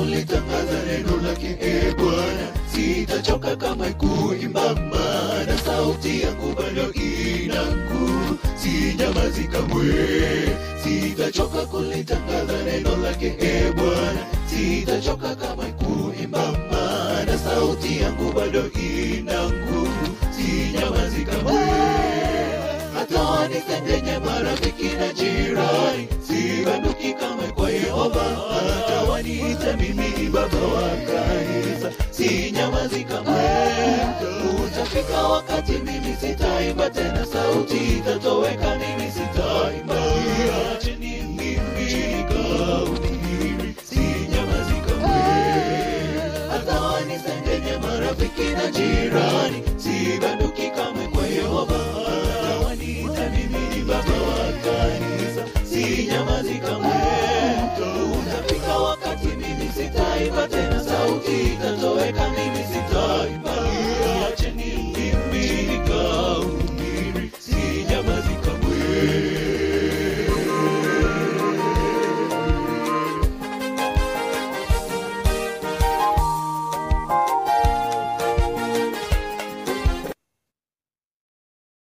kulitangaza neno lake Bwana. Sitachoka kama kuimba, maana sauti yangu bado ina nguvu. Sinyamazi kamwe. Sitachoka kulitangaza neno lake Bwana. Sitachoka kama kuimba, maana sauti yangu bado ina nguvu. Sinyamazi kamwe. Hata wanisengenye marafiki na jirani, sibanduki kamwe kwa Yehova. Hata waniita mimi baba wa kanisa, sinyamazi kamwe. Utafika wakati mimi sitaimba tena, sauti itatoweka, mimi sitaimba. Acheni mimi nikahubiri, sinyamazi kamwe. Hata wanisengenye marafiki na jirani, sibanduki kamwe